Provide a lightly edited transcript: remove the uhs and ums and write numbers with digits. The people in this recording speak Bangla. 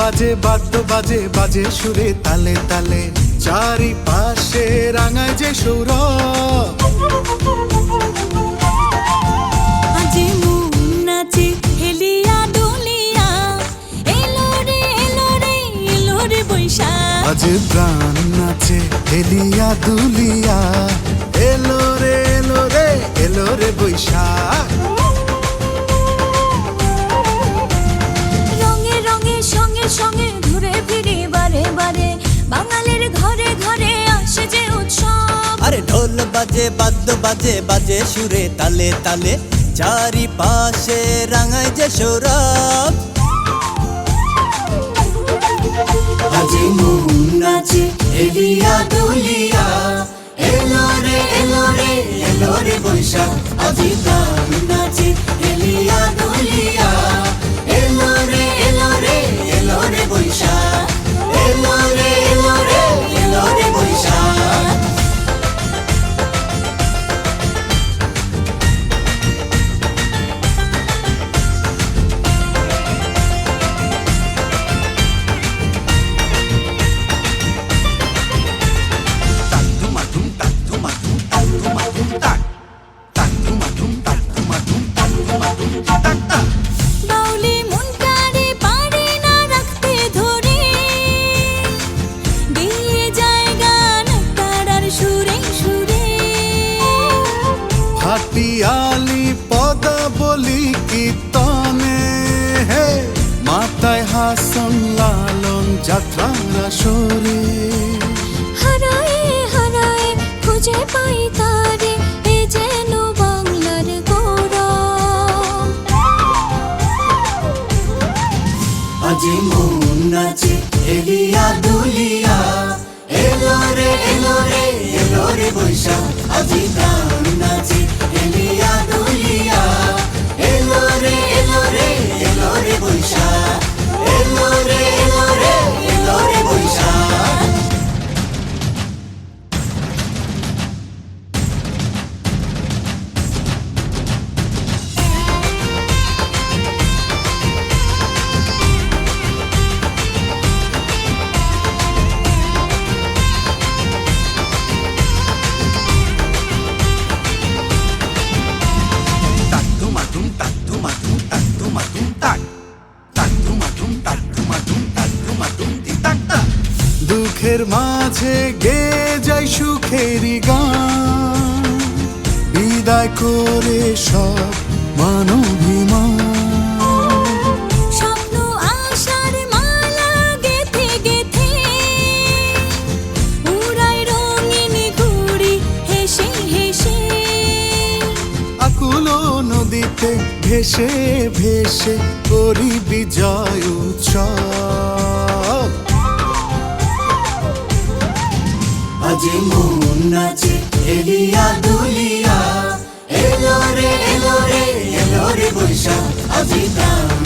বাজে বাদ্য বাজে বাজে সুরে তালে তালে, চারিপাশে রাঙায় যে সৌরভ। আজি মন নাচে হেলিয়া দুলিয়া, এলো রে এলো রে এলো রে বৈশাখ। আজ প্রাণ নাচে হেলিয়া দুলিয়া, এলো রে এলো রে এলো রে বৈশাখ। রঙে রঙে সঙ্গে সঙ্গে ঘুরে ফিরে বারে বারে, বাঙালির ঘরে ঘরে আসে যে উৎসব। আরে ঢোল বাজে বাদ্য বাজে বাজে সুরে তালে তালে, চারিপাশে রাঙায় যে সৌরভ। আজি মন নাচে হেলিয়া দুলিয়া, এলো রে এলো রে এলো রে বৈশাখ। আজি প্রাণ নাচে হেলিয়া দুলিয়া, এলো রে এলো রে এলো রে বৈশাখ। এলো রে এলো রে এলো রে বৈশাখ। বাউলি মনটারে পারে না রাখতে ধরে, দিয়ে যায় গান তারার সুরে সুরে। হাটিয়ালি পদাবলী কীর্তনে, হে মাতায় হাসন লালন যাত্রার আসরে। হারায়ে হারায়ে খুঁজে পাই তারে, এ যেন বাংলার গৌরব। আজি মন নাচে হেলিয়া দুলিয়া, এলো রে এলো রে এলো রে বৈশাখ। আজি প্রাণ নাচে হেলিয়া দুলিয়া, এলো রে এলো রে এলো রে বৈশাখ। এলো রে এলো রে এলো রে বৈশাখ। দুঃখের মাঝে গে যাই সুখেরই গান, বিদায় করে সব মানবিমান। স্বপ্ন আশার মালা গেথে গেথে, উড়াই রঙিন ঘুড়ি হেসে হেসে। আকুল নদীতে ভেসে ভেসে করি বিজয় উৎসব। আজি মন নাচে হেলিয়া দুলিয়া, এলো রে এলো রে এলো রে বৈশাখ। আজি প্রাণ